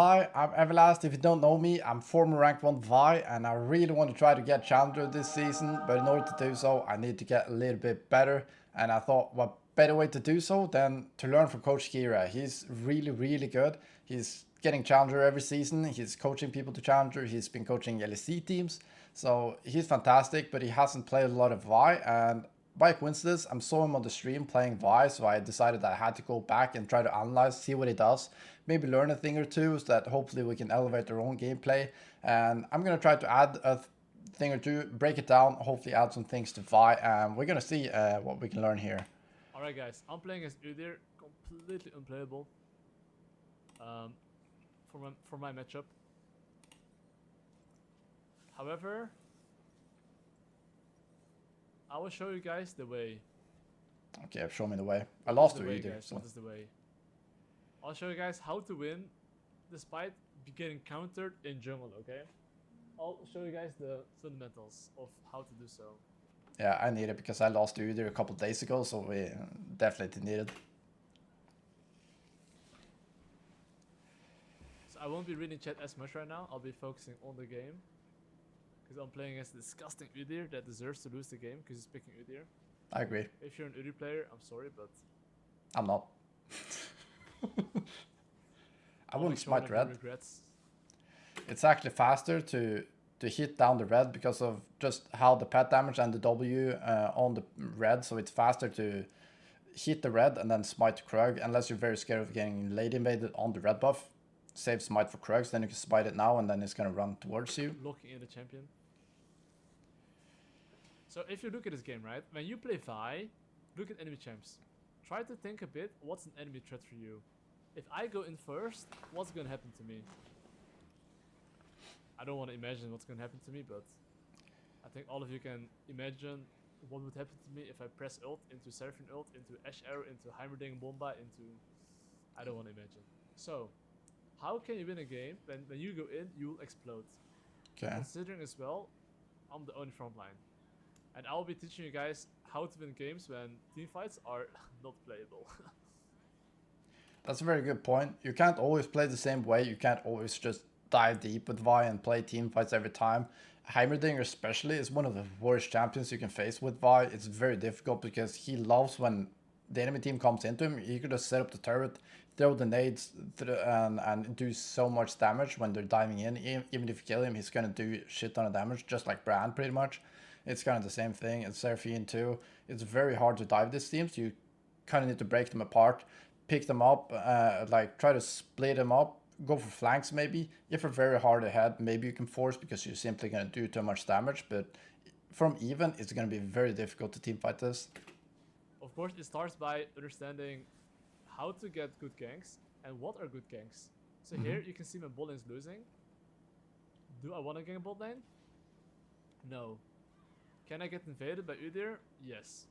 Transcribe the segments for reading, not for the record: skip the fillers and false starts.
Hi, I'm Everlast. If you don't know me, I'm former Rank 1 Vi, and I really want to try to get Challenger this season, but in order to do so, I need to get a little bit better, and I thought what better way to do so than to learn from Coach Kirei. He's really, really good. He's getting Challenger every season. He's coaching people to Challenger. He's been coaching LEC teams, so he's fantastic, but he hasn't played a lot of Vi, and by coincidence, I saw him on the stream playing Vi, so I decided I had to go back and try to analyze, see what he does, maybe learn a thing or two, so that hopefully we can elevate our own gameplay. And I'm gonna try to add a thing or two, break it down, hopefully add some things to Vi, and we're gonna see what we can learn here. Alright guys, I'm playing as Udyr, completely unplayable for my matchup. However, I will show you guys the way. Okay, show me the way. I lost to way, either. guys. So. What is the way? I'll show you guys how to win despite getting countered in jungle, okay? I'll show you guys the fundamentals of how to do so. Yeah, I need it because I lost to either a couple days ago, so we definitely need it. So I won't be reading chat as much right now. I'll be focusing on the game. Because I'm playing against a disgusting Udyr that deserves to lose the game because he's picking Udyr. I agree. If you're an Udyr player, I'm sorry, but... I'm not. I wouldn't smite red. Regrets. It's actually faster to hit down the red because of just how the pet damage and the W on the red, so it's faster to hit the red and then smite Krug, unless you're very scared of getting late invaded on the red buff. Save smite for Krugs, then you can smite it now and then it's gonna run towards you. Locking in the champion. So if you look at this game, right, when you play Vi, look at enemy champs. Try to think a bit, what's an enemy threat for you? If I go in first, what's gonna happen to me? I don't want to imagine what's gonna happen to me, but I think all of you can imagine what would happen to me if I press ult into Seraphine ult, into Ash Arrow, into Heimerdinger Bomba, into... I don't want to imagine. So, how can you win a game when you go in, you will explode? Okay. Considering as well, I'm the only front line. And I'll be teaching you guys how to win games when team fights are not playable. That's a very good point. You can't always play the same way. You can't always just dive deep with Vi and play team fights every time. Heimerdinger especially is one of the worst champions you can face with Vi. It's very difficult because he loves when the enemy team comes into him. He could just set up the turret, throw the nades, and do so much damage when they're diving in. Even if you kill him, he's going to do shit ton of damage, just like Brand pretty much. It's kind of the same thing. It's Seraphine too. It's very hard to dive these teams. You kind of need to break them apart, pick them up, like try to split them up, go for flanks maybe. If you're very hard ahead, maybe you can force because you're simply going to do too much damage. But from even, it's going to be very difficult to teamfight this. Of course, it starts by understanding how to get good ganks and what are good ganks. So here you can see my bot lane is losing. Do I want to gank bot lane? No. Can I get invaded by Udyr? Yes.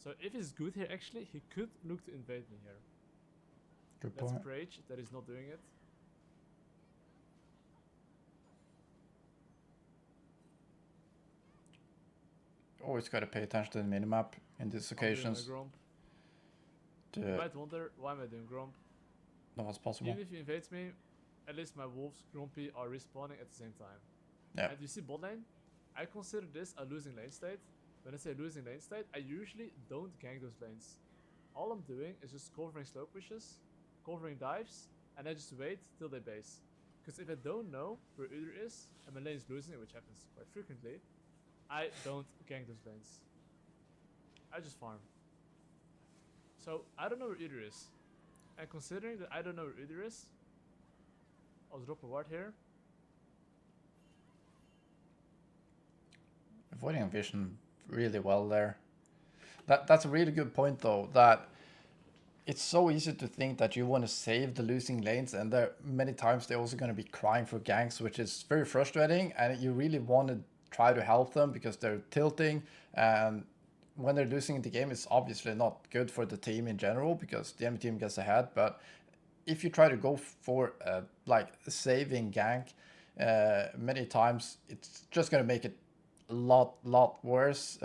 So if he's good here, actually, he could look to invade me here. Good That's point. Prage that is not doing it. Always got to pay attention to the minimap in these occasions. You might wonder, why am I doing Gromp? Know what's possible. Even if he invades me, at least my wolves, Grumpy, are respawning at the same time. Yeah. And you see bot lane? I consider this a losing lane state. When I say losing lane state, I usually don't gank those lanes. All I'm doing is just covering slow pushes, covering dives, and I just wait till they base. Because if I don't know where Udyr is, and my lane is losing, which happens quite frequently, I don't gank those lanes. I just farm. So, I don't know where Udyr is. And considering that I don't know where Udyr is, I'll drop a ward here. Avoiding vision really well there. That's a really good point though, that it's so easy to think that you want to save the losing lanes, and there many times they're also going to be crying for ganks, which is very frustrating, and you really want to try to help them because they're tilting, and when they're losing the game, it's obviously not good for the team in general because the enemy team gets ahead. But if you try to go for like saving gank, many times it's just going to make it lot worse.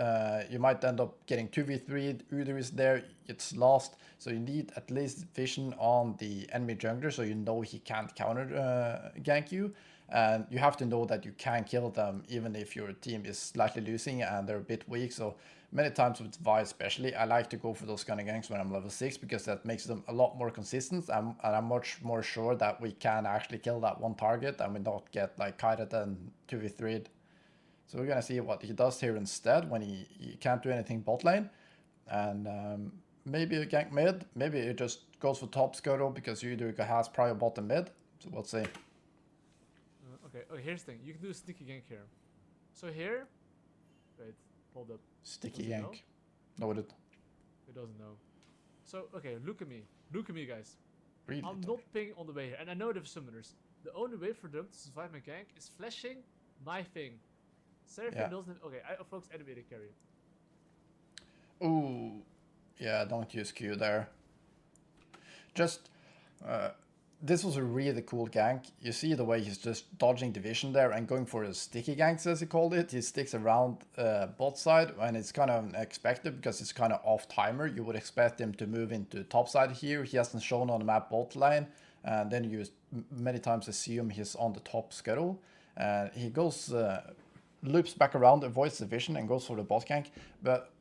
You might end up getting 2v3. Udyr is there, it's lost. So you need at least vision on the enemy jungler so you know he can't counter gank you. And you have to know that you can kill them even if your team is slightly losing and they're a bit weak. So many times with Vi especially, I like to go for those kind of ganks when I'm level 6 because that makes them a lot more consistent and I'm much more sure that we can actually kill that one target and we don't get like kited and 2v3'd. So we're gonna see what he does here instead when he can't do anything bot lane. And maybe a gank mid, maybe it just goes for top scuttle because Udyr has prior bottom mid. So we'll see. Okay, here's the thing. You can do a sneaky gank here. So here... Wait, hold up. Sticky Does it gank. Noted. It doesn't know. So, okay, look at me. Look at me, guys. Really? I'm not pinging on the way here. And I know they have summoners. The only way for them to survive my gank is flashing my thing. Seraphine doesn't have... Okay, I focus enemy to carry. Ooh. Yeah, don't use Q there. Just... this was a really cool gank. You see the way he's just dodging division there and going for his sticky ganks, as he called it. He sticks around bot side, and it's kind of unexpected because it's kind of off timer. You would expect him to move into top side here. He hasn't shown on the map bot line, and then you many times assume he's on the top scuttle. And he goes, loops back around, avoids the vision, and goes for the bot gank. But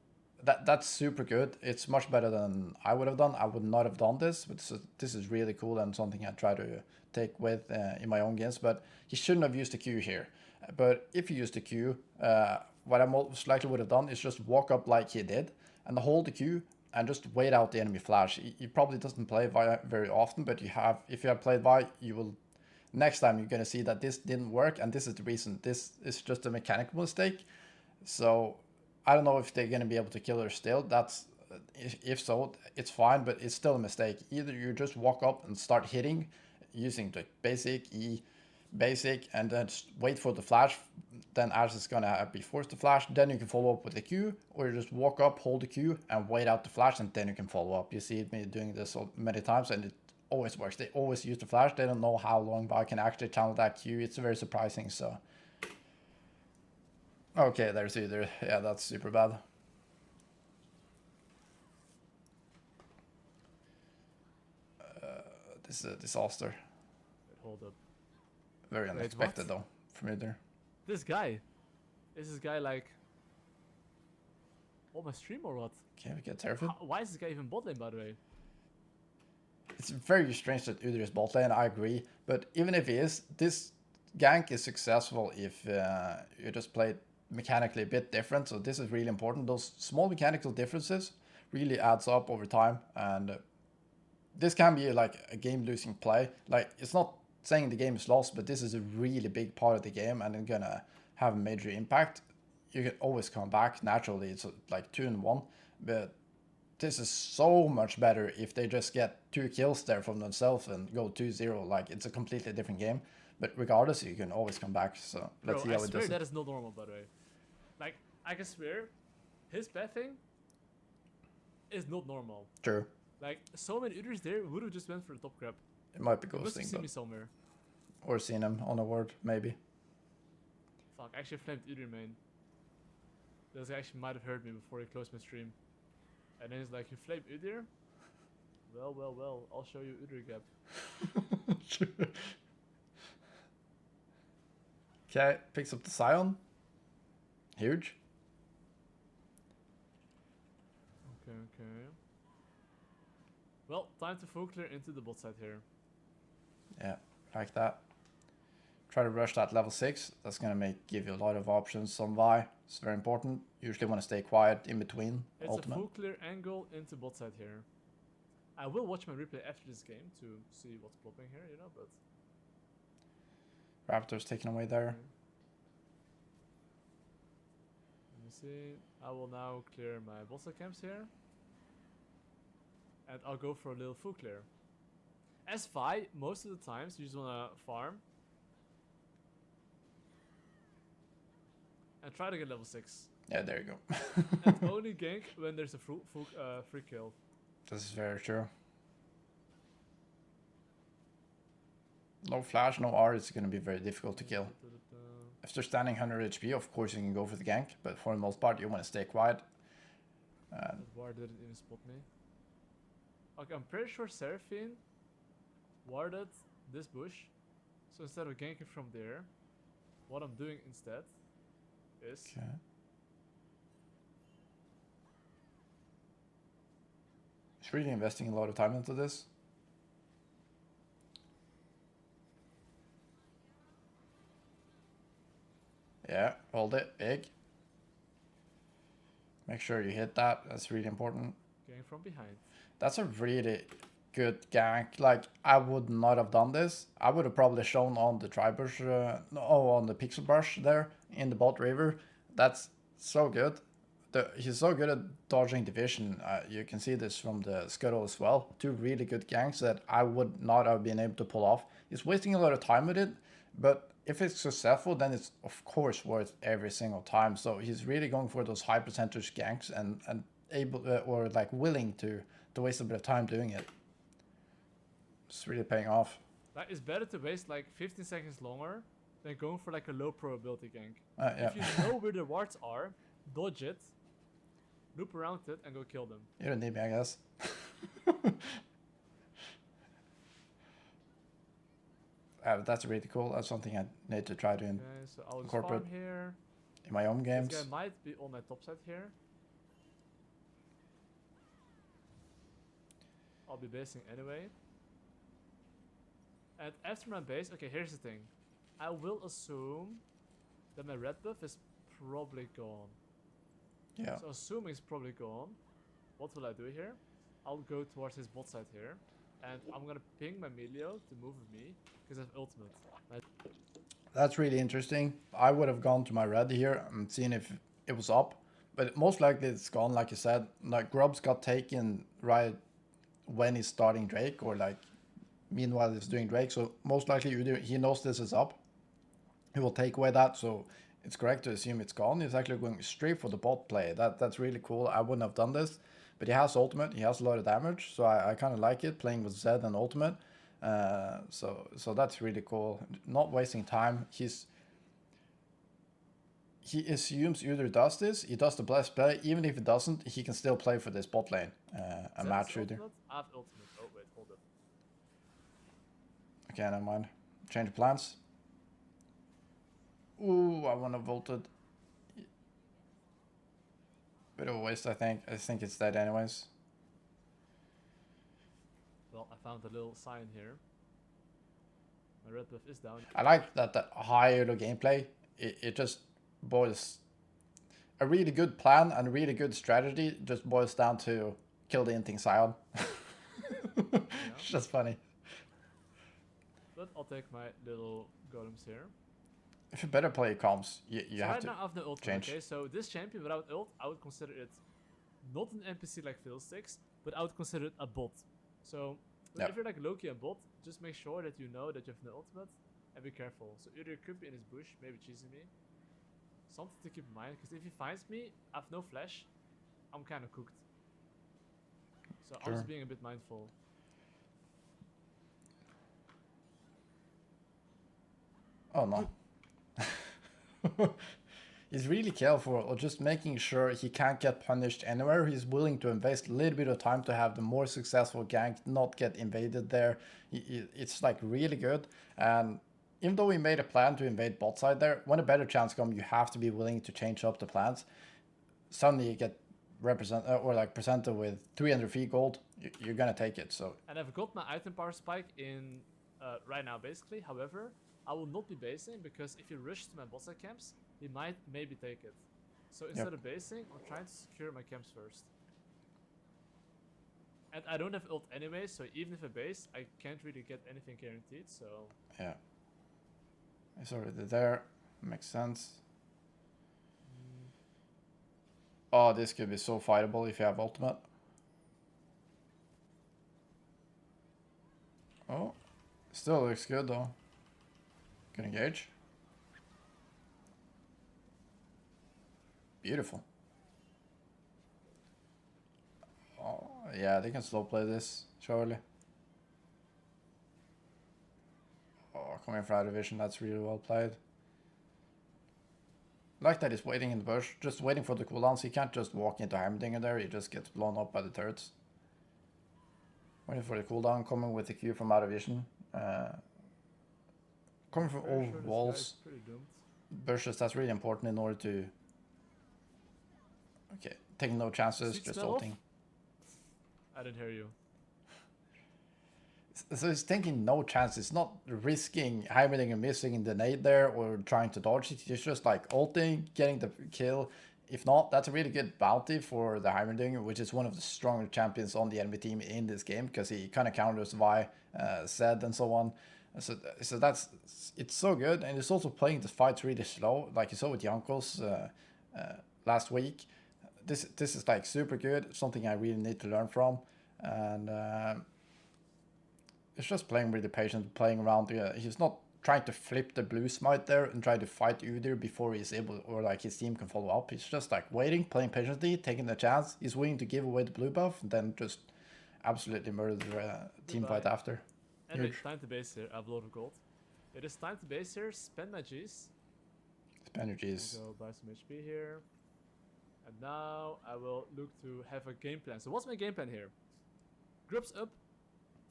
that's super good. It's much better than I would have done. I would not have done this, but this is really cool and something I try to take with in my own games. But he shouldn't have used the Q here. But if he used the Q, what I most likely would have done is just walk up like he did and hold the Q and just wait out the enemy flash. He probably doesn't play Vi very often, but if you have played Vi, you will next time you're gonna see that this didn't work, and this is the reason. This is just a mechanical mistake. So I don't know if they're going to be able to kill her still. That's if so, it's fine, but it's still a mistake. Either you just walk up and start hitting using the basic E, basic, and then just wait for the flash. Then Ash is going to be forced to flash. Then you can follow up with the Q, or you just walk up, hold the Q, and wait out the flash, and then you can follow up. You see me doing this so many times, and it always works. They always use the flash. They don't know how long, but I can actually channel that Q. It's very surprising. So. Okay, there's either. Yeah, that's super bad. This is a disaster. Wait, hold up. Very unexpected though, from either. This guy? Is this guy like... on my stream or what? Can we get terrified? Why is this guy even bot lane, by the way? It's very strange that Udyr is bot lane, I agree. But even if he is, this gank is successful if you just play mechanically a bit different. So this is really important. Those small mechanical differences really adds up over time, and this can be like a game losing play. Like, it's not saying the game is lost, but this is a really big part of the game and it's gonna have a major impact. You can always come back naturally. It's like 2-1, but this is so much better if they just get 2 kills there from themselves and go 2-0. Like, it's a completely different game. But regardless, you can always come back. So let's see how it does. I swear that is not normal, by the way. Like, I can swear, his pathing is not normal. True. Like, so many Udyrs there would have just went for the top grab. It might be He must have ghosting, seen but me somewhere. or seen him on a word, maybe. Fuck, I actually flamed Udyr main. This guy actually might have heard me before he closed my stream. And then he's like, you flamed Udyr? Well, I'll show you Udyr gap. True. Okay, picks up the Scion. Huge. Okay. Well, time to full clear into the bot side here. Yeah, like that. Try to rush that level 6. That's gonna give you a lot of options on Vi. It's very important. Usually want to stay quiet in between. It's ultimate. a full clear angle into bot side here. I will watch my replay after this game to see what's plopping here, you know, but... Raptors taken away there. Let me see. I will now clear my bot side camps here. And I'll go for a little full clear. As Vi, most of the times you just wanna farm. And try to get level 6. Yeah, there you go. And only gank when there's a free kill. This is very true. No flash, no R, it's going to be very difficult to kill. If they're standing 100 HP, of course you can go for the gank, but for the most part you want to stay quiet. That ward didn't even spot me. Okay, I'm pretty sure Seraphine warded this bush. So instead of ganking from there, what I'm doing instead is... Okay. He's really investing a lot of time into this. Yeah, hold it, big. Make sure you hit that, that's really important. Going from behind. That's a really good gank. Like, I would not have done this. I would have probably shown on the tri-bush, on the pixel brush there in the bot river. That's so good. He's so good at dodging division. You can see this from the scuttle as well. Two really good ganks that I would not have been able to pull off. He's wasting a lot of time with it, but if it's successful, then it's of course worth every single time. So he's really going for those high percentage ganks and able or like willing to waste a bit of time doing it. It's really paying off. Like, it's better to waste like 15 seconds longer than going for like a low probability gank. Yeah. If you know where the wards are, dodge it, loop around it, and go kill them. You don't need me, I guess. That's really cool. That's something I need to try to So I'll just incorporate farm here. in my own games. This guy might be on my top side here. I'll be basing anyway. And after my base, okay, here's the thing. I will assume that my red buff is probably gone. Yeah. So assuming it's probably gone, what will I do here? I'll go towards his bot side here. And I'm gonna ping my Melio to move with me, because I have ultimate. That's really interesting. I would have gone to my red here and seen if it was up. But most likely it's gone, like you said. Like, Grubs got taken right when he's starting Drake, or like meanwhile he's doing Drake. So most likely he knows this is up. He will take away that, so it's correct to assume it's gone. He's actually going straight for the bot play. That's really cool. I wouldn't have done this. But he has ultimate, he has a lot of damage, so I kind of like it, playing with Zed and ultimate. So that's really cool. Not wasting time. He assumes either does this, he does the blessed play. Even if he doesn't, he can still play for this bot lane. A match shooter. I have ultimate. Oh wait, hold up. Okay, never mind. Change plans. Ooh, I want to volted. Bit of a waste, I think. I think it's dead anyways. Well, I found a little sign here. My red buff is down. I like that the higher the gameplay, it just boils... A really good plan and a really good strategy just boils down to kill the inting Scion. It's just funny. But I'll take my little golems here. If you better play comms, you So have right to now I have the ult. change. Okay, so this champion without ult, I would consider it not an NPC like Fiddlesticks, but I would consider it a bot. So if you're like Loki and bot, just make sure that you know that you have no ultimate and be careful. So either it could be in his bush, maybe cheesing me. Something to keep in mind, because if he finds me, I have no flash, I'm kind of cooked. So I'm just being a bit mindful. Oh no. He's really careful, or just making sure he can't get punished anywhere. He's willing to invest a little bit of time to have the more successful gank not get invaded there. It's like really good. And even though we made a plan to invade bot side there, when a better chance comes, you have to be willing to change up the plans. Suddenly you get presented with 300 free gold, you're gonna take it. So. And I've got my item power spike in right now basically. However, I will not be basing, because if he rushes to my bot side camps, he might maybe take it. So instead of basing, I'm trying to secure my camps first. And I don't have ult anyway, so even if I base, I can't really get anything guaranteed, so... Yeah. It's already there. Makes sense. Oh, this could be so fightable if you have ultimate. Oh, still looks good though. Good engage. Beautiful. Oh, yeah, they can slow play this, surely. Oh, coming from out of vision, that's really well played. Like that he's waiting in the bush, just waiting for the cooldowns. He can't just walk into Heimerdinger there, he just gets blown up by the turrets. Waiting for the cooldown, coming with the Q from out of vision. Coming from all Sure walls, pretty doomed. bushes, that's really important in order to... Okay, taking no chances, Seats just fell off? ulting. I didn't hear you. So he's taking no chances, not risking Heimerdinger missing the nade there or trying to dodge it. He's just like ulting, getting the kill. If not, that's a really good bounty for the Heimerdinger, which is one of the stronger champions on the enemy team in this game because he kind of counters Vi, Zed, and so on. So that's it's so good, and he's also playing the fights really slow, like you saw with Jankos last week. This is like super good, something I really need to learn from, and it's just playing really patient, playing around. He's not trying to flip the blue smite there and try to fight Udyr before he's able, or like his team can follow up. He's just like waiting, playing patiently, taking the chance. He's willing to give away the blue buff and then just absolutely murder the team fight after. Anyway, time to base here. I have a lot of gold. It is time to base here. Spend my G's. Spend your G's. Go buy some HP here. And now I will look to have a game plan. So what's my game plan here? Groups up,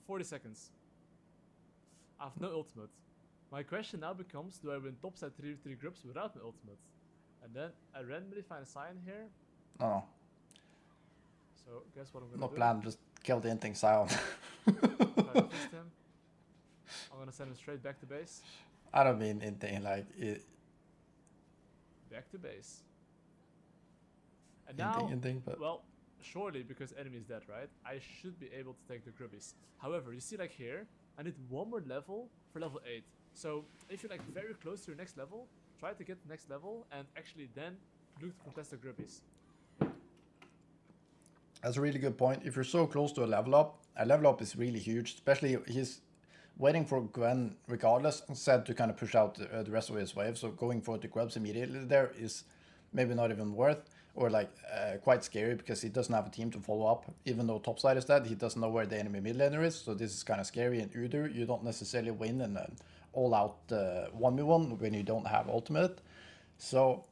40 seconds. I have no ultimate. My question now becomes, do I win topside 3v3 groups without my ultimate? And then I randomly find a sign here. Oh. So guess what I'm gonna no do? No plan, just kill the inting Sion. I'm gonna send him straight back to base. I don't mean inting, like... Back to base. And inting, now, but... well, surely because enemy is dead, right? I should be able to take the grubbies. However, you see like here, I need one more level for level 8. So if you're like very close to your next level, try to get the next level and actually then look to contest the grubbies. That's a really good point. If you're so close to a level up is really huge, especially he's waiting for Gwen regardless, instead to kind of push out the rest of his wave. So going for the grubs immediately there is maybe not even worth, or like quite scary because he doesn't have a team to follow up. Even though topside is dead, he doesn't know where the enemy mid laner is. So this is kind of scary. And Udyr, you don't necessarily win in an all-out 1v1 when you don't have ultimate. So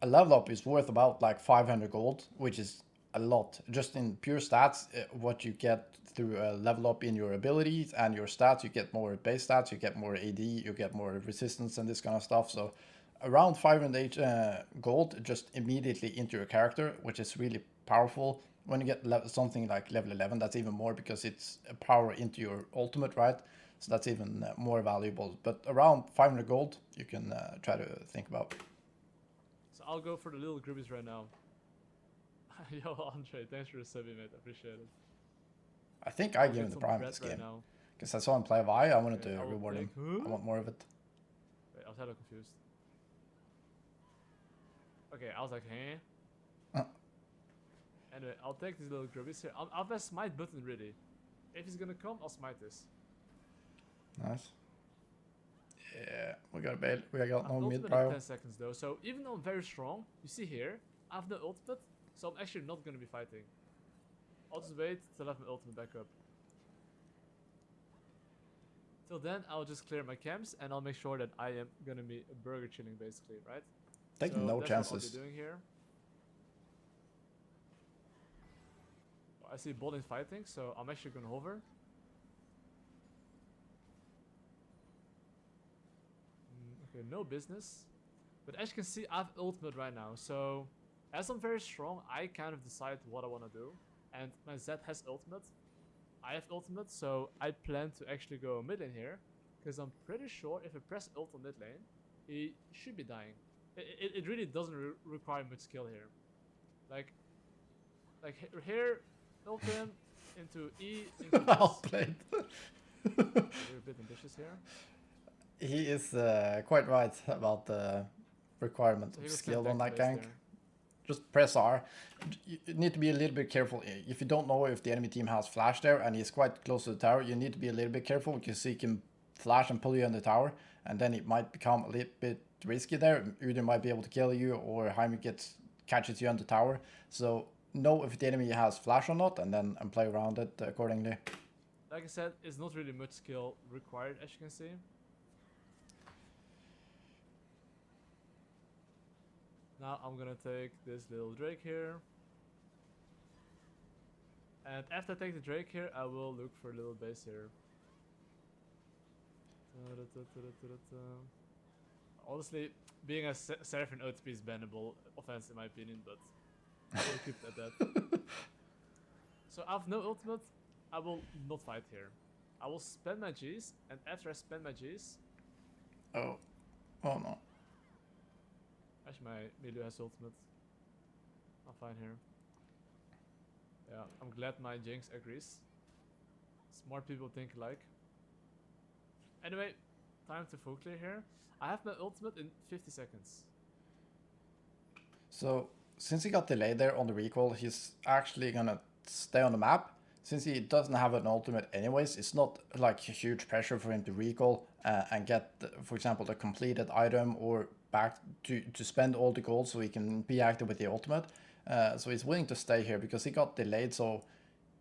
a level up is worth about like 500 gold, which is a lot. Just in pure stats, what you get through a level up in your abilities and your stats, you get more base stats, you get more AD, you get more resistance and this kind of stuff. So around 500 gold just immediately into your character, which is really powerful. When you get something like level 11, that's even more because it's a power into your ultimate, right? So that's even more valuable. But around 500 gold, you can try to think about. So I'll go for the little grubbies right now. Yo, Andre, thanks for the subbing, mate. I appreciate it. I think I gave him the prime this game. Because I saw him play Vi, I wanted to reward him. I want more of it. Wait, I was hella confused. Okay, I was like, huh? Anyway, I'll take these little grubbies here. I'll press smite button ready. If he's gonna come, I'll smite this. Nice. Yeah, we got a bail. We got no mid in prio. 10 seconds though, so even though I'm very strong, you see here, I have no ultimate, so I'm actually not gonna be fighting. I'll just wait till I have my ultimate back up. Till then, I'll just clear my camps and I'll make sure that I am gonna be burger chilling basically, right? Taking no chances. What I'll be doing here. I see bot fighting, so I'm actually gonna hover. Okay, no business. But as you can see, I have ultimate right now, so as I'm very strong, I kind of decide what I want to do. And my Zed has ultimate. I have ultimate, so I plan to actually go mid lane here. Because I'm pretty sure if I press ult on mid lane, he should be dying. It really doesn't require much skill here. Like here, ult him into E. Into Well played. We're a bit ambitious here. He is quite right about the requirement of skill on that gank. Just press R. You need to be a little bit careful. If you don't know if the enemy team has flash there and he's quite close to the tower, you need to be a little bit careful because he can flash and pull you in the tower, and then it might become a little bit risky there. Udyr might be able to kill you, or Jaime catches you on the tower. So know if the enemy has flash or not, and then play around it accordingly. Like I said, it's not really much skill required, as you can see. Now I'm gonna take this little Drake here. And after I take the Drake here, I will look for a little base here. Honestly, being a Seraphine OTP is bannable offense in my opinion, but we'll keep it at that. So I have no ultimate, I will not fight here. I will spend my Gs, and after I spend my Gs... Oh. Oh no. Actually, my Milieu has ultimate. I'm fine here. Yeah, I'm glad my Jinx agrees. Smart people think alike. Anyway, time to full clear here. I have my ultimate in 50 seconds. So, since he got delayed there on the recall, he's actually gonna stay on the map. Since he doesn't have an ultimate anyways, it's not like a huge pressure for him to recall and get, for example, the completed item or back to spend all the gold so he can be active with the ultimate. So he's willing to stay here because he got delayed. So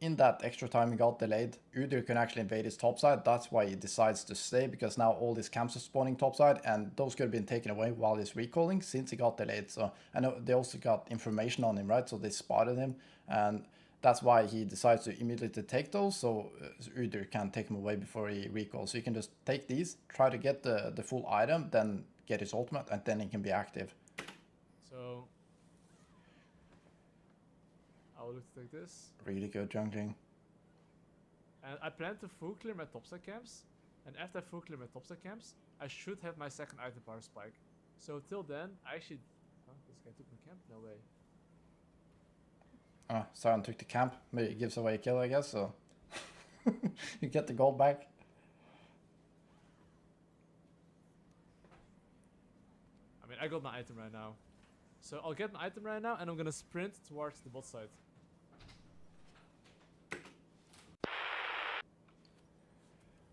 in that extra time he got delayed, Udyr can actually invade his topside. That's why he decides to stay, because now all these camps are spawning topside, and those could have been taken away while he's recalling since he got delayed. So I know they also got information on him, right? So they spotted him, and that's why he decides to immediately take those, so Udyr can take him away before he recalls. So you can just take these, try to get the full item, then get his ultimate, and then he can be active. So I will look to take this. Really good jungling. And I plan to full clear my topside camps. And after I full clear my topside camps, I should have my second item power spike. So till then, I actually... Huh? This guy took my camp? No way. Oh, Sion took the camp. Maybe it gives away a kill, I guess, so... you get the gold back. I mean, I got my item right now. So I'll get my item right now, and I'm gonna sprint towards the bot side.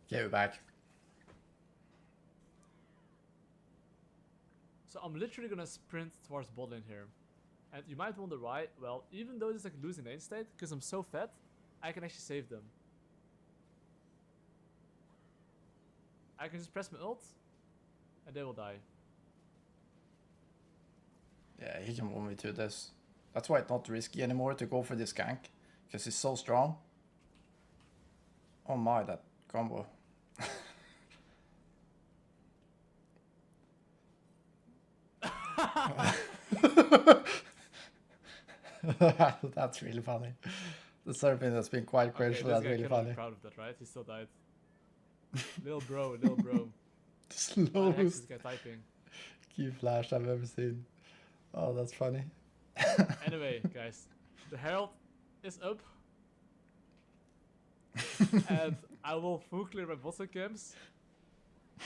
Okay, we're back. So I'm literally gonna sprint towards bot lane here. And you might wonder why. Well, even though it's like a losing lane state, because I'm so fat, I can actually save them. I can just press my ult, and they will die. Yeah, he can 1v2 this. That's why it's not risky anymore to go for this gank, because he's so strong. Oh my, that combo. That's really funny. The surfing that's been quite cringe, but that's really funny. Be proud of that, right? He still died. Little bro, little bro. The slowest this guy typing. key flash I've ever seen. Oh, that's funny. Anyway, guys, the Herald is up. And I will full clear my bottom camps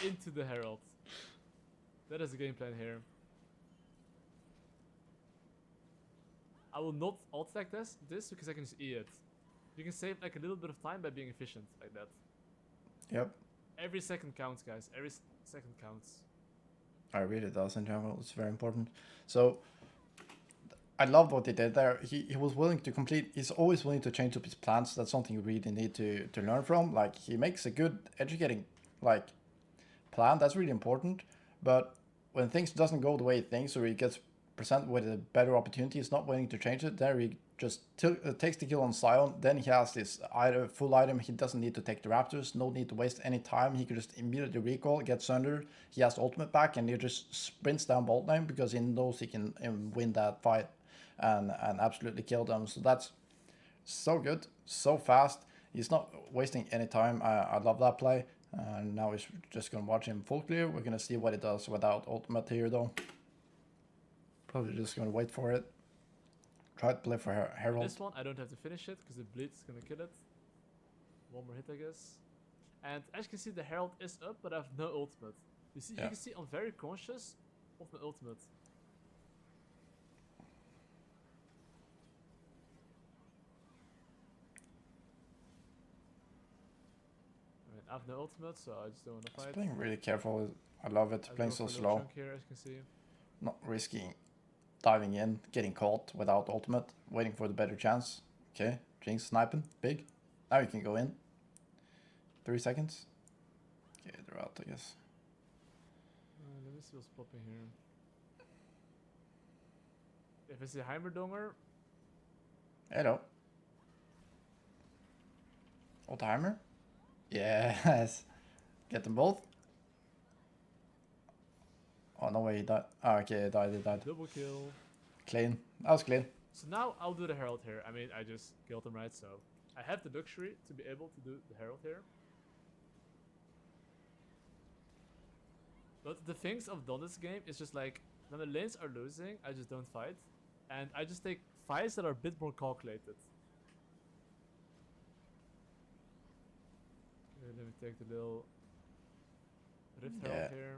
into the Herald. That is the game plan here. I will not alt attack this because I can just E it. You can save like a little bit of time by being efficient like that. Yep. Every second counts, guys. Every second counts. I really does in general. It's very important. So I love what he did there. He was willing to complete. He's always willing to change up his plans. That's something you really need to learn from. Like, he makes a good educating like plan. That's really important. But when things doesn't go the way he thinks, or he gets presented with a better opportunity, he's not willing to change it. There he just takes the kill on Sion. Then he has this full item. He doesn't need to take the Raptors. No need to waste any time. He could just immediately recall, get sundered. He has ultimate back, and he just sprints down bot lane because he knows he can win that fight and absolutely kill them. So that's so good, so fast. He's not wasting any time. I love that play. Now we're just gonna watch him full clear. We're gonna see what it does without ultimate here though. Probably just gonna wait for it. Try to play for Herald. This one I don't have to finish it because the Blitz is gonna kill it. One more hit, I guess. And as you can see, the Herald is up, but I have no ultimate. You see, you can see I'm very conscious of my ultimate. I mean, I have no ultimate, so I just don't want to fight. He's playing really careful. I love it. Playing so slow. Here, as you can see. Not risking diving in, getting caught without ultimate, waiting for the better chance. Okay, Jinx sniping, big. Now you can go in. 3 seconds. Okay, they're out, I guess. Let me see what's popping here. If I see Heimerdinger, Hello. Oldtimer? Yes. Get them both. Oh, no way he died. Oh, okay, he died. double kill. Clean. That was clean. So now I'll do the Herald here. I mean, I just killed him, right? So I have the luxury to be able to do the Herald here. But the things I've done this game is just like, when the lanes are losing, I just don't fight. And I just take fights that are a bit more calculated. Okay, let me take the little Rift Herald here.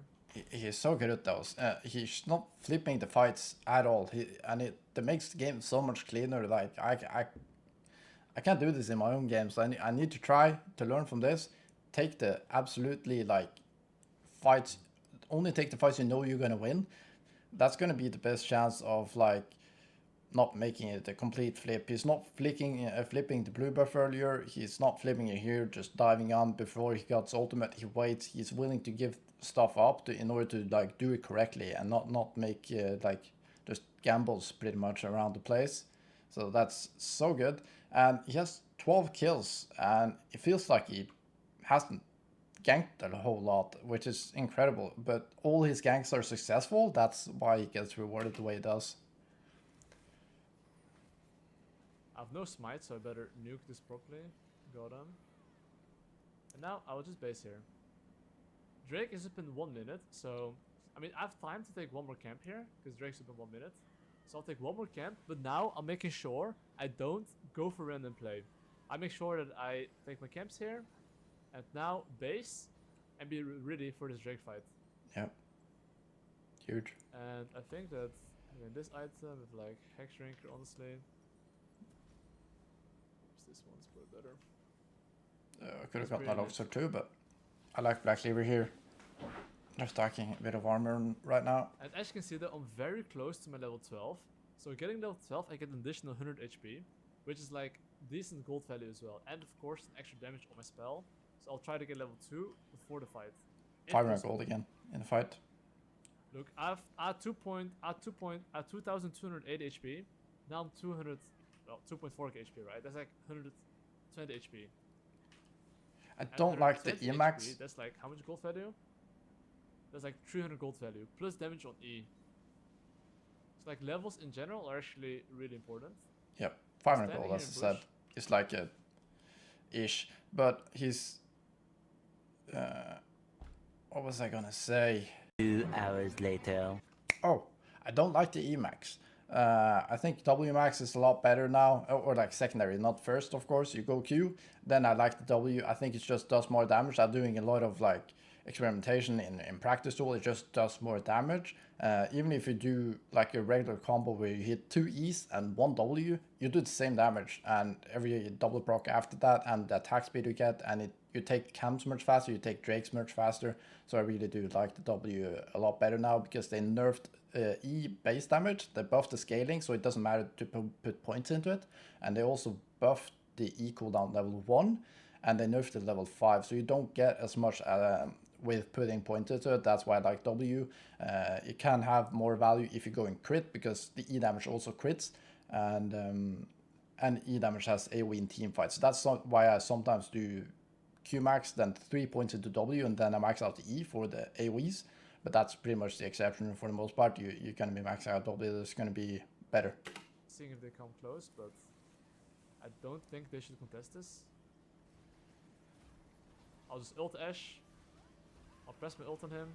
He's so good at those. He's not flipping the fights at all. It makes the game so much cleaner. Like I can't do this in my own games. I need to try to learn from this. Take the absolutely like fights. Only take the fights you know you're gonna win. That's gonna be the best chance of like not making it a complete flip. He's not flipping the blue buff earlier. He's not flipping it here, just diving on before he got his ultimate. He waits. He's willing to give stuff up in order to like do it correctly and not make like just gambles pretty much around the place. So that's so good. And he has 12 kills, and it feels like he hasn't ganked a whole lot, which is incredible. But all his ganks are successful. That's why he gets rewarded the way he does. I have no smite, so I better nuke this properly. Got him. And now I will just base here. Drake is up in 1 minute, so I mean I have time to take one more camp here because Drake's up in 1 minute. So I'll take one more camp, but now I'm making sure I don't go for random play. I make sure that I take my camps here, and now base and be ready for this Drake fight. Yep. Huge. And I think that this item with like Hex Ranker, honestly. This one's probably better. I could have gotten that officer too, but I like Black Cleaver here. They're stacking a bit of armor right now. And as you can see, that I'm very close to my level 12. So getting level 12, I get an additional 100 HP, which is like decent gold value as well. And of course, an extra damage on my spell. So I'll try to get level 2 before the fight. 500 gold again in the fight. Look, I've at 2,280 HP. Now I'm 200. Well, 2.4k HP, right? That's like 120 HP. I don't like the Emax. HP, that's like how much gold value? That's like 300 gold value plus damage on E. So like levels in general are actually really important. Yep, 500 gold, as I said. It's like a ish, but he's. What was I gonna say? 2 hours later. Oh, I don't like the Emax. I think W max is a lot better now, or like secondary, not first, of course. You go Q, then I like the W. I think it just does more damage. I'm doing a lot of like experimentation in practice tool. It just does more damage. Even if you do like a regular combo where you hit 2 E's and 1 W, you do the same damage, and every double proc after that, and the attack speed you get, and you take camps much faster, you take Drakes much faster. So I really do like the W a lot better now because they nerfed E base damage. They buffed the scaling, so it doesn't matter to put points into it. And they also buffed the E cooldown level 1, and they nerfed it level 5, so you don't get as much with putting points into it. That's why I like W. It can have more value if you go in crit, because the E damage also crits, and E damage has AoE in team fights. So that's why I sometimes do Q max, then 3 points into W, and then I max out the E for the AoEs. But that's pretty much the exception for the most part. You're going to be maxing out W, it's going to be better. Seeing if they come close, but I don't think they should contest this. I'll just ult Ashe. I'll press my ult on him.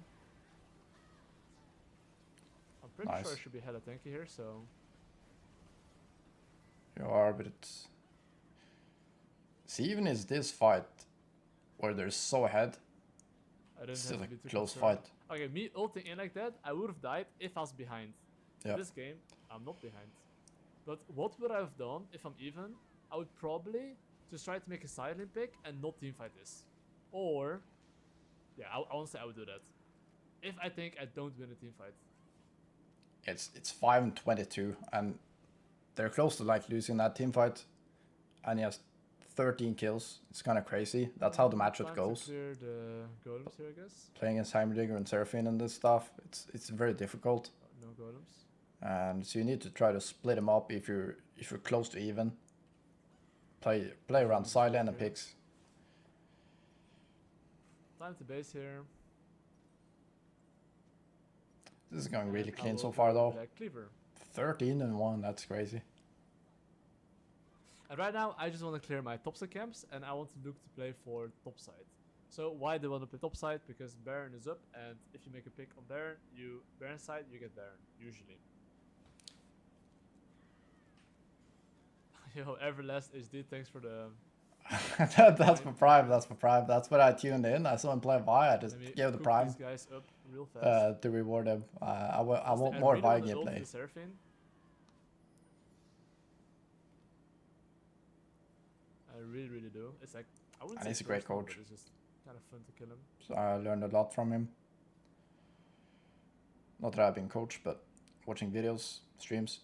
I'm pretty sure I should be hella tanky here, so... You are, but it's... See, even is this fight where they're so ahead, it's still a close fight. Okay, me ulting in like that, I would have died if I was behind. Yeah. In this game, I'm not behind. But what would I have done if I'm even? I would probably just try to make a silent pick and not teamfight this. Or, yeah, I want to say I would do that. If I think I don't win a teamfight. It's 5-22, and they're close to like losing that teamfight. And he has 13 kills. It's kind of crazy. That's how the matchup goes. Clear the golems here, I guess. Playing against Heimerdinger and Seraphine and this stuff, it's very difficult. No golems. And so you need to try to split them up if you're close to even. Play around side lane and picks. Time to base here. This is going really And I clean will so far go though. Black Cleaver. 13-1, that's crazy. And right now, I just want to clear my topside camps, and I want to look to play for topside. So why do I want to play topside? Because Baron is up, and if you make a pick on Baron, Baron side, you get Baron, usually. Yo, EverlastHD, thanks for the... That's my prime, that's my prime. That's what I tuned in. I saw him play Vi, I just Let me gave the cook prime these guys up real fast. to reward him. I want I more really Vi want to ult gameplay. the Seraphine. I really, really do. It's like, I wouldn't And say he's a great personal, coach. but it's just kind of fun to kill him. So I learned a lot from him. Not that I've been coached, but watching videos, streams.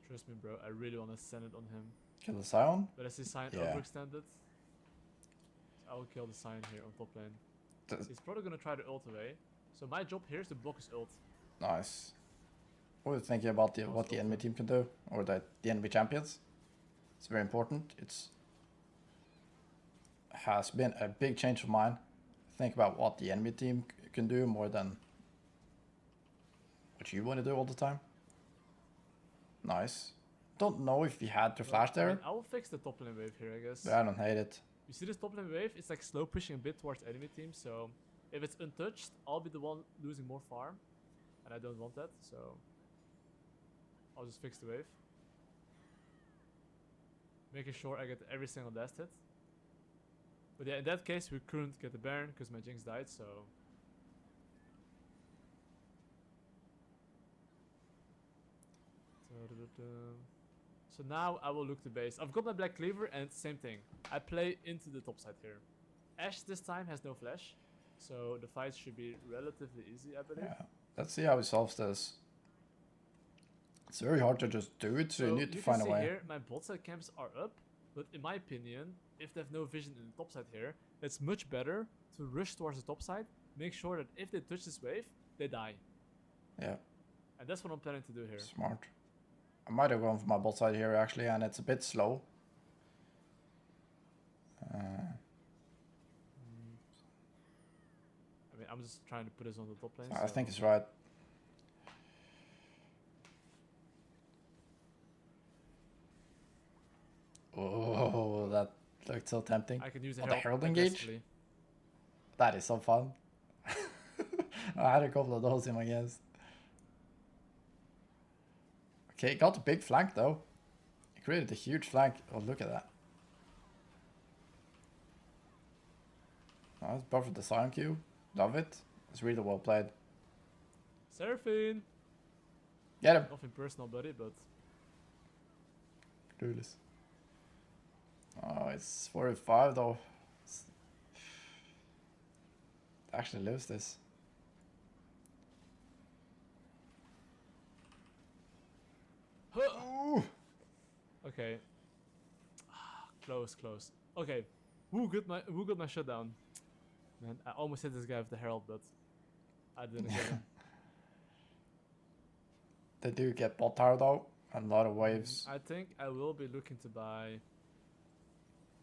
Trust me, bro. I really want to send it on him. Kill the Sion. But as his sign Yeah. overextended, so I will kill the sign here on top lane. Th- He's probably gonna try to ult away. So my job here is to block his ult. Nice. What are you thinking about what the enemy team can do? Or the enemy champions? It's very important. It's has been a big change of mine. Think about what the enemy team can do more than what you want to do all the time. Nice. Don't know if he had to flash I there, mean, I will fix the top lane wave here, I guess. but I don't hate it. You see this top lane wave? It's like slow pushing a bit towards enemy team. So if it's untouched, I'll be the one losing more farm. And I don't want that, so I'll just fix the wave. Making sure I get every single last hit. But yeah, in that case, we couldn't get the Baron because my Jinx died, so... So now I will look to base. I've got my Black Cleaver and same thing. I play into the top side here. Ashe this time has no flash, so the fight should be relatively easy, I believe. Yeah. Let's see how he solves this. It's very hard to just do it, so you need to find a way. Here, my bot side camps are up, but in my opinion, if they have no vision in the top side here, it's much better to rush towards the top side, make sure that if they touch this wave, they die. Yeah. And that's what I'm planning to do here. Smart. I might have gone for my bot side here actually, and it's a bit slow. I mean, I'm just trying to put us on the top lane. I think it's right. Oh, that looked so tempting. I can use a Oh, the herald herald engage? aggressively. That is so fun. I had a couple of those in my guess. Okay, got a big flank though. He created a huge flank. Oh, look at that. Nice, buffered the Sion Q. Love it. It's really well played. Seraphine! Get him. Nothing personal, buddy, but... Do this. Oh, it's 45 though. Actually lose this. Ooh. Okay. Close, close. Okay. Who got my shutdown? Man, I almost hit this guy with the herald, but I didn't get him. They do get bot tower though. A lot of waves. I think I will be looking to buy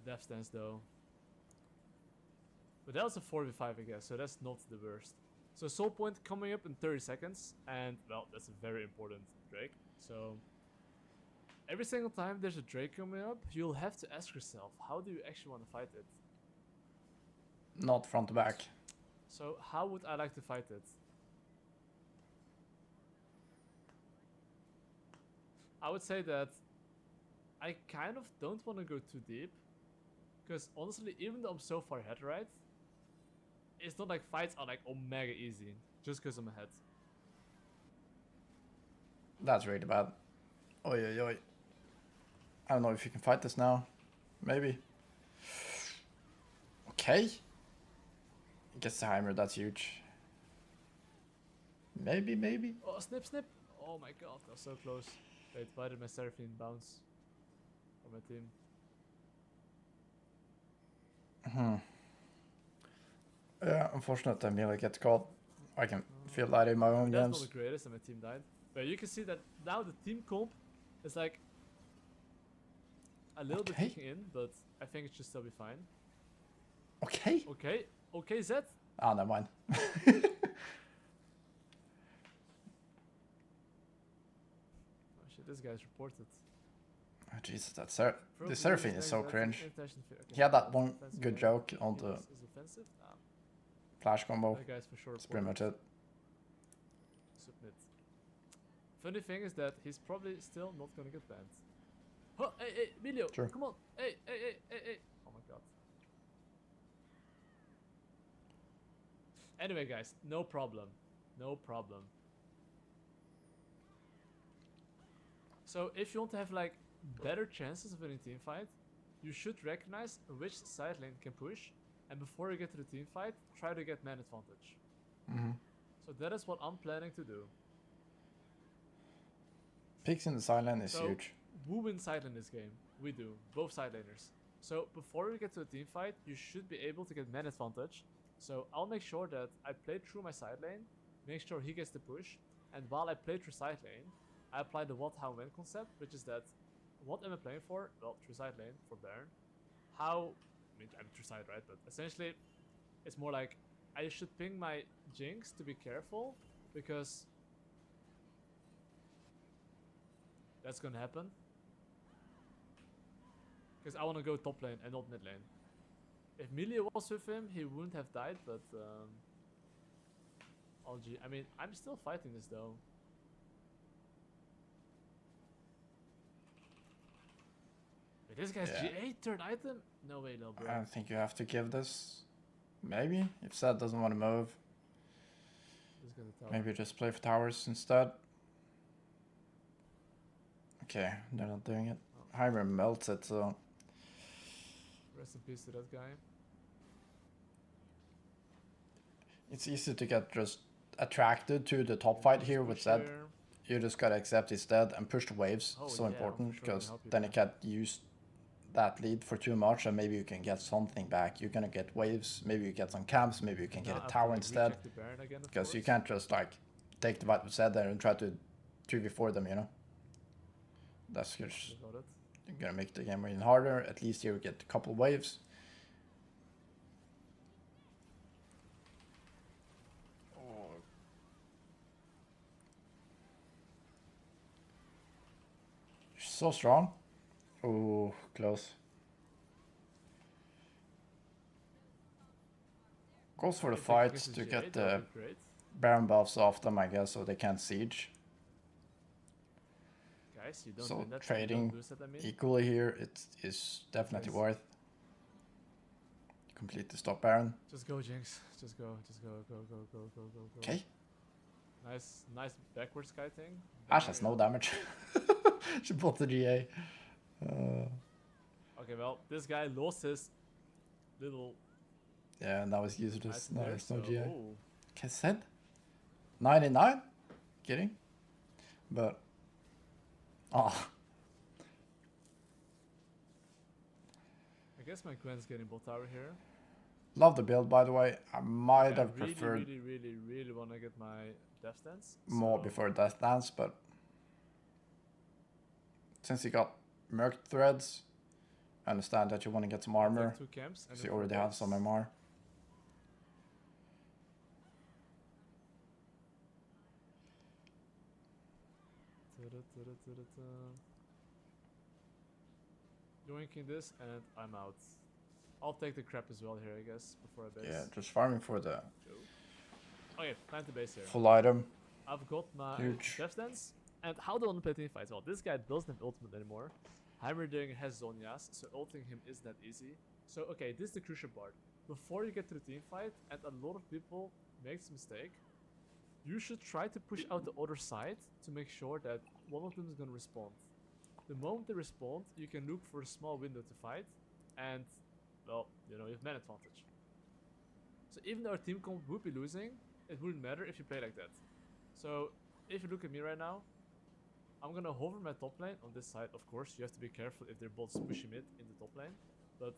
Death Stance though. But that was a 4v5 I guess, so that's not the worst. So Soul Point coming up in 30 seconds, and well, that's a very important Drake. So every single time there's a Drake coming up, you'll have to ask yourself, how do you actually want to fight it? Not front to back. So how would I like to fight it? I would say that I kind of don't want to go too deep. Because honestly, even though I'm so far ahead, right? It's not like fights are like omega easy. Just because I'm ahead. That's really bad. Oi, oi, oi. I don't know if you can fight this now. Maybe. Okay. Gets the Heimer, that's huge. Maybe, maybe. Oh, snip, snip. Oh my god, that was so close. Wait, why did my Seraphine bounce on my team? Yeah, unfortunate I merely get caught. I can feel that in my own That's not games. the greatest, and my team died. But you can see that now the team comp is like a little bit Okay. kicking in, but I think it should still be fine. Okay. Okay, okay, Zed. Ah, never mind. Oh shit, this guy's reported. Oh, Jesus, that Throw the blue Seraphine is next so to cringe. intention fi- okay, He had that that's one defensive good game. joke on the Is offensive? flash combo. That guy's for sure That's pretty much reported. it. Submit. Funny thing is that he's probably still not gonna get banned. Oh, hey, Emilio, Sure. come on. Hey. Oh my god. Anyway, guys, no problem. No problem. So if you want to have like better chances of winning team fight, you should recognize which side lane can push, and before you get to the team fight, try to get man advantage. Mm-hmm. So that is what I'm planning to do. Picks in the side lane is So, huge. who wins side lane this game? We do, both side laners. So before we get to a team fight, you should be able to get man advantage. So I'll make sure that I play through my side lane, make sure he gets the push, and while I play through side lane, I apply the what, how, when concept, which is that what am I playing for? Well, through side lane for Baron. How? I mean, I'm through side, right? But essentially, it's more like I should ping my Jinx to be careful because that's gonna happen. Because I want to go top lane and not mid lane. If Melee was with him, he wouldn't have died, but LG. I mean, I'm still fighting this though. Wait, this guy's Yeah. G8 third item? No way, no bro. I don't think you have to give this. Maybe if Zed doesn't want to move, Just gonna tell maybe just play for towers instead. Okay, they're not doing it. Oh. Heimer melts it, so Rest in peace to that guy. it's easy to get just attracted to the top fight here with Zed. You just gotta accept he's dead and push the waves. Oh, So yeah, important for sure, gonna because help you then you there. can't use that lead for too much and maybe you can get something back. You're gonna get waves, maybe you get some camps, maybe you can And get now I a have to, tower like, instead. recheck the Baron again, of Because you course. can't just like take the fight with Zed there and try to 2v4 them, you know? That's just You got it. gonna make the game even harder. At least here we get a couple waves. So strong. Oh, close. Goes for the If they can fight get to G8, get that would the be great. Baron buffs off them, I guess, so they can't siege. Guys, you don't So win that, you trading don't lose that, I mean. equally here, it is definitely Yes. worth. Completely stop Baron. Just go, Jinx. Just go. Go. Okay. Nice backwards sky thing. Ash has no damage. She bought the GA. Okay, well, this guy lost his little Yeah, now he's useless. item No, there, it's no so- GA. oh. Cassette? 99? Kidding? But. Oh. I guess my Gwen's getting bot tower here. Love the build, by the way. I might Okay, have I preferred really want to get my death stance. more so before Death Dance, but since he got Merc Threads, I understand that you want to get some I'll take armor. 2 camps and Because then you already 4 have base. some MR. Yoinking this and I'm out. I'll take the crap as well here, I guess, before I base. Yeah, just farming for the Okay, plan to base here. full item. I've got my Huge. death stance. And how do I want to play team fights? Well, this guy doesn't have ultimate anymore. Heimerdinger has Zonias, so ulting him isn't that easy. So, okay, this is the crucial part. Before you get to the team fight, and a lot of people make this mistake, you should try to push out the other side to make sure that one of them is going to respond. The moment they respond, you can look for a small window to fight, and, well, you know, you have man advantage. So even though our team comp would be losing, it wouldn't matter if you play like that. So, if you look at me right now, I'm gonna hover my top lane on this side. Of course, you have to be careful if their bots pushing mid in the top lane. But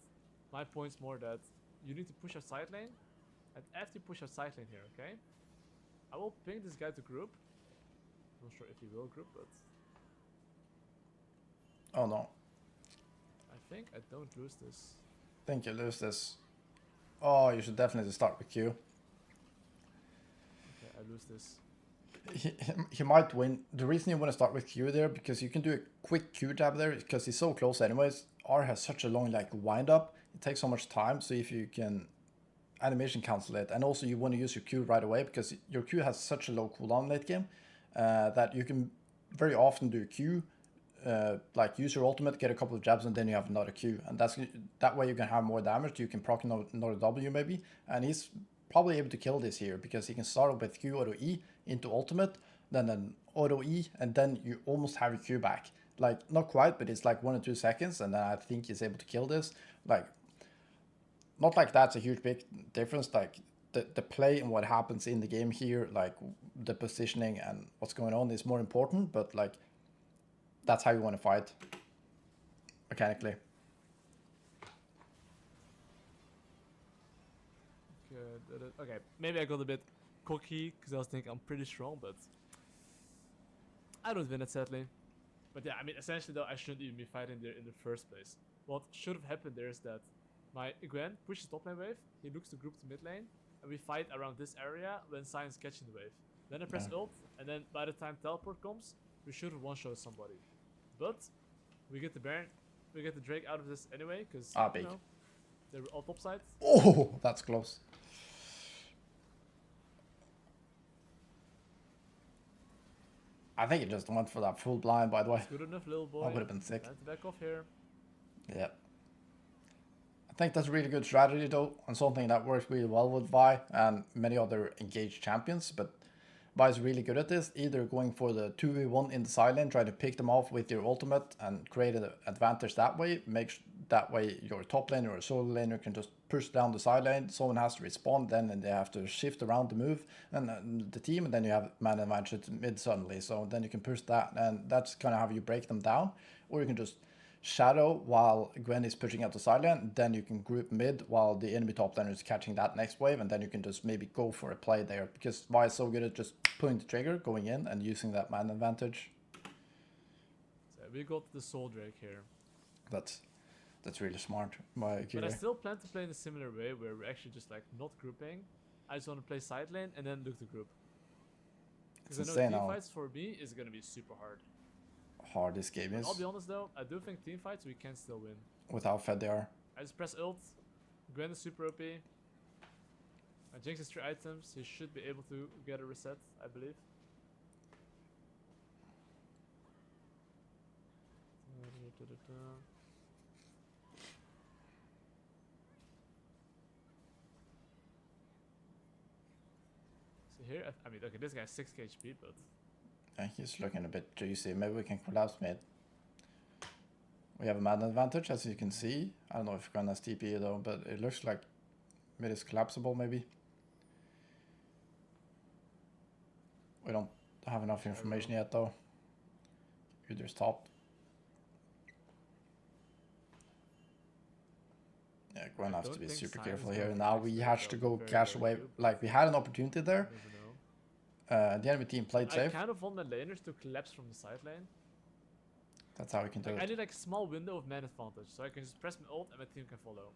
my point's more that you need to push a side lane, And after you push out side lane here, okay? I will ping this guy to group. Not sure if he will group, but Oh no. I think I don't lose this. I think you lose this. Oh, you should definitely start with Q. Okay, I lose this. He might win. The reason you want to start with Q there, because you can do a quick Q jab there, because he's so close anyways. R has such a long like wind up. It takes so much time, so if you can animation cancel it, and also you want to use your Q right away, because your Q has such a low cooldown late game that you can very often do Q, like use your ultimate, get a couple of jabs, and then you have another Q, and that way you can have more damage. You can proc another W maybe, and he's probably able to kill this here because he can start up with Q auto E into ultimate, then an auto E, and then you almost have your Q back. Like not quite, but it's like 1 or 2 seconds, and then I think he's able to kill this. Like not like that's a huge big difference. Like the play and what happens in the game here, like the positioning and what's going on is more important, but like that's how you want to fight mechanically. Okay, maybe I got a bit cocky because I was thinking I'm pretty strong, but I don't win it sadly. But yeah, I mean, essentially though, I shouldn't even be fighting there in the first place. What should have happened there is that my Gwen pushes top lane wave, he looks to group to mid lane, and we fight around this area when Sion's catching the wave. Then I press ult, and then by the time teleport comes, we should have one-shot somebody. But we get the Baron, we get the Drake out of this anyway, because you know, they're all top side. Oh, that's close. I think he just went for that full blind, by the way. It's good enough, little boy. That would have been sick. Time to back off here. Yeah. I think that's a really good strategy, though, and something that works really well with Vi and many other engaged champions. But Vi is really good at this, either going for the 2v1 in the side lane, try to pick them off with your ultimate and create an advantage that way. That way your top laner or solo laner can just push down the side lane. Someone has to respond then, and they have to shift around the move and the team, and then you have man advantage mid suddenly. So then you can push that, and that's kind of how you break them down. Or you can just shadow while Gwen is pushing out the side lane, then you can group mid while the enemy top laner is catching that next wave, and then you can just maybe go for a play there, because Vi is so good at just pulling the trigger, going in and using that man advantage. So we got the Soul Drake here. That's really smart by Kirei. But I still plan to play in a similar way, where we're actually just like not grouping. I just want to play side lane and then look to group. Because I know team fights for me is gonna be super hard. This game is. I'll be honest though, I do think team fights we can still win. With how fed they are. I just press ult. Gwen is super OP. I Jinx his 3 items. He should be able to get a reset, I believe. So here, I mean, okay, this guy's 6k HP, but Yeah, he's looking a bit juicy. Maybe we can collapse mid. We have a man advantage, as you can see. I don't know if Gwen has TP though, but it looks like mid is collapsible maybe. We don't have enough information yet though. Either's top. Yeah, Gwen has to be super careful here. Now we have to go cash away. Like, we had an opportunity there. The enemy team played safe. I kind of want my laners to collapse from the side lane. That's how we can do it. I need like a small window of man advantage, so I can just press my ult and my team can follow.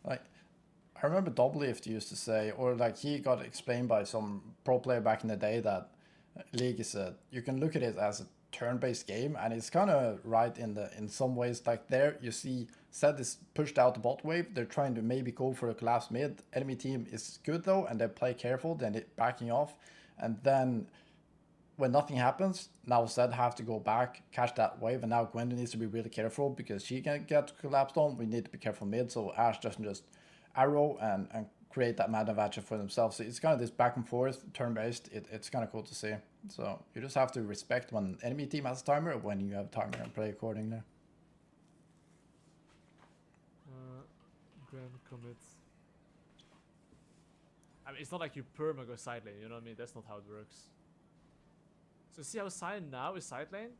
Like, I remember Doublelift used to say, or like he got explained by some pro player back in the day, that League is you can look at it as a turn-based game, and it's kind of right in some ways. Like there, you see Zed is pushed out the bot wave. They're trying to maybe go for a collapse mid. Enemy team is good though, and they play careful. Then they're backing off, and then when nothing happens, now Zed have to go back, catch that wave, and now Gwenda needs to be really careful because she can get collapsed on. We need to be careful mid, so Ashe doesn't just arrow and create that man advantage for themselves. So it's kind of this back and forth, turn-based. It's kind of cool to see. So you just have to respect when enemy team has a timer or when you have a timer, and play accordingly. Grand commits. I mean, it's not like you perma go side lane, you know what I mean? That's not how it works. So see how Sion now is side lane?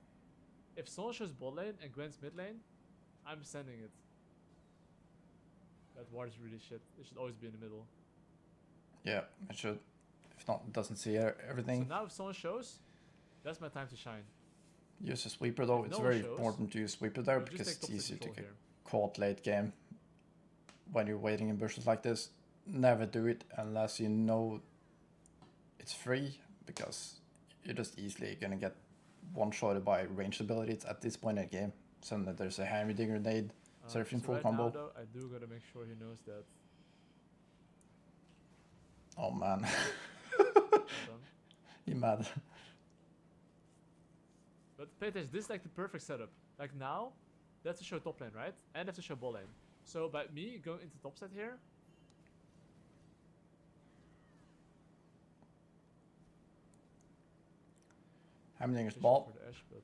If someone shows bot lane and Gwen's mid lane, I'm sending it. That ward is really shit. It should always be in the middle. Yeah, it should. If not, it doesn't see everything. So now if someone shows, that's my time to shine. Use a sweeper though. If It's no one very shows, important to use sweeper there you just because take it's top side easy to control get here. caught late game when you're waiting in bushes like this. Never do it unless you know it's free, because you're just easily gonna get one-shotted by ranged abilities at this point in the game. Suddenly there's a hammer dinger nade, surfing So full right combo. now, though, I do gotta make sure he knows that. Oh man, Well done. he mad. But pay attention, this is like the perfect setup. Like now, they have to show top lane, right? And they have to show ball lane. So by me going into top side here, Hammer dinger's fishing ball. for the Ashe, but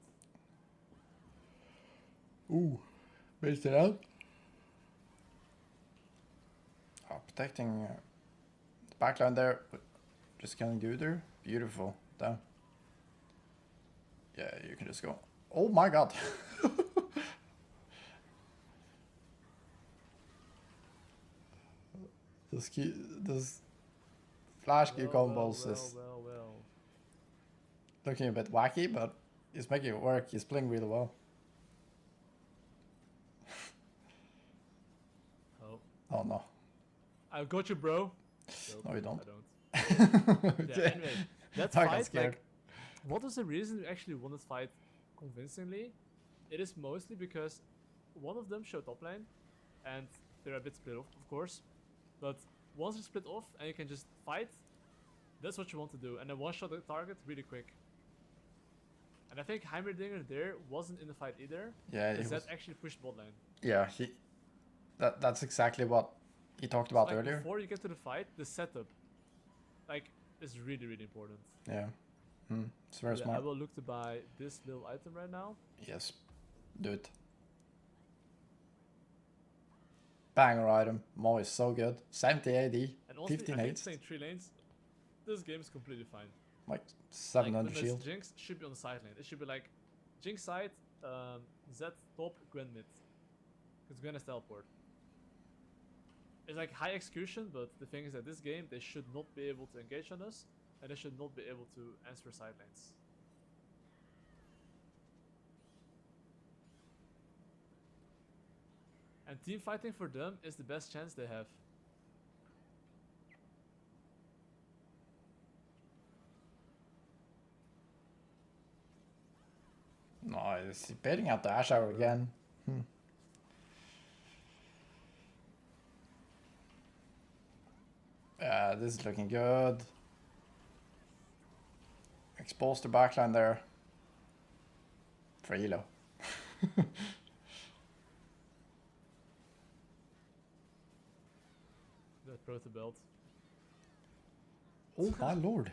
Ooh, missed it out. Oh, protecting the backline there, but just killing the Uther. Beautiful. Down. Yeah, you can just go. Oh my god. This flash Q combos is well. looking a bit wacky, but he's making it work. He's playing really well. Oh, Oh no. I got you, bro. Nope, No, you don't. I don't. Yeah, anyway, that I got fight, scared. like, what was the reason we actually won this fight convincingly? It is mostly because one of them showed top lane, and they're a bit split off, of course. But once you split off and you can just fight, that's what you want to do. And then one shot the target really quick. And I think Heimerdinger there wasn't in the fight either. Yeah, Because he that was, actually pushed bot lane. yeah, that's exactly what he talked about Like, earlier. before you get to the fight, the setup, like, is really, really important. Yeah. It's very Yeah, I smart. will look to buy this little item right now. Yes. Do it. Banger item. Mo is so good. 70 AD. And also, 15 I think haste. playing 3 lanes, this game is completely fine. Like Like, 700 when there's shield. Jinx should be on the side lane. It should be like Jinx side, Zed top, Gwen mid. Because Gwen has teleport. It's like high execution, but the thing is that this game they should not be able to engage on us, and they should not be able to answer side lanes. And team fighting for them is the best chance they have. Nice. He's baiting out the Ash Hour again. This is looking good. Expose the backline there. For Elo. That Proto belt. Oh my lord.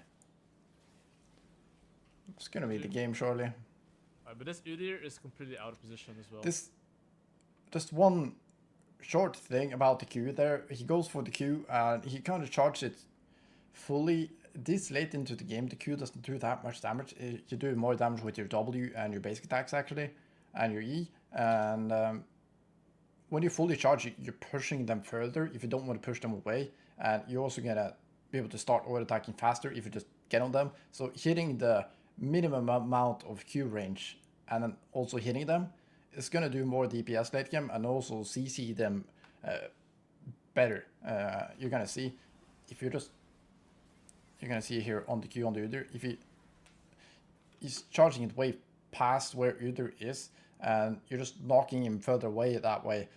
It's gonna be the game surely. But this Udyr is completely out of position as well. This just one short thing about the Q there. He goes for the Q and he kind of charges it fully. This late into the game, the Q doesn't do that much damage. You do more damage with your W and your basic attacks actually, and your E. And when you fully charge, you're pushing them further if you don't want to push them away. And you're also gonna be able to start auto attacking faster if you just get on them. So hitting the minimum amount of Q range and then also hitting them is gonna do more DPS late game and also CC them better. You're gonna see if you're gonna see here on the Q on the Udyr, if he's charging it way past where Udyr is, and you're just knocking him further away that way.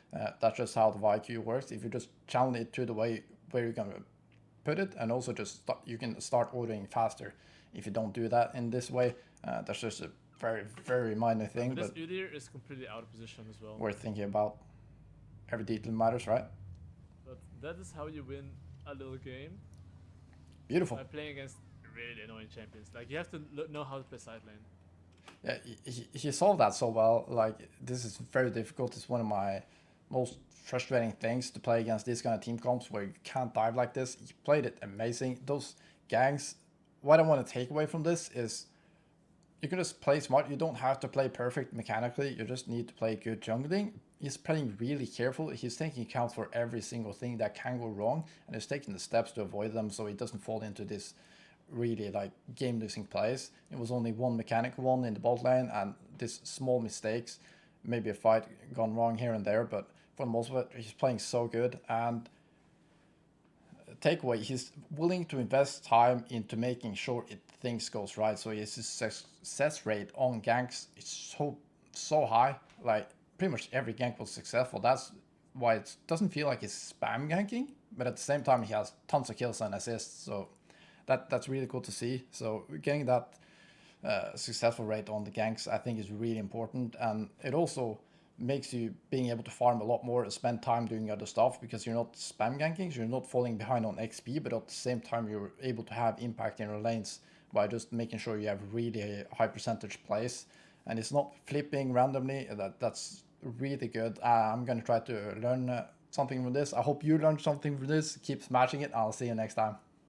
That's just how the YQ works. If you just channel it to the way where you're gonna put it, and also just you can start ordering faster. If you don't do that in this way, that's just a very, very minor thing, This but Udyr is completely out of position as well. worth thinking about. Every detail matters, right? But that is how you win a little game Beautiful. by playing against really annoying champions. Like you have to know how to play side lane. Yeah, he solved that so well. Like, this is very difficult. It's one of my most frustrating things to play against these kind of team comps where you can't dive like this. He played it amazing. Those gangs, what I want to take away from this is you can just play smart. You don't have to play perfect mechanically. You just need to play good jungling. He's playing really careful. He's taking account for every single thing that can go wrong, and he's taking the steps to avoid them so he doesn't fall into this really like game-losing plays. It was only one mechanical one in the bot lane, and these small mistakes, maybe a fight gone wrong here and there, but for the most part, he's playing so good. And takeaway, he's willing to invest time into making sure things goes right. So his success rate on ganks is so high. Like pretty much every gank was successful. That's why it doesn't feel like he's spam ganking, but at the same time he has tons of kills and assists. So that's really cool to see. So getting that successful rate on the ganks, I think, is really important, and it also makes you being able to farm a lot more and spend time doing other stuff because you're not spam ganking, so you're not falling behind on XP, but at the same time you're able to have impact in your lanes by just making sure you have really high percentage plays, and it's not flipping randomly. That's really good. I'm gonna try to learn something from this. I hope you learned something from this. Keep smashing it. I'll see you next time.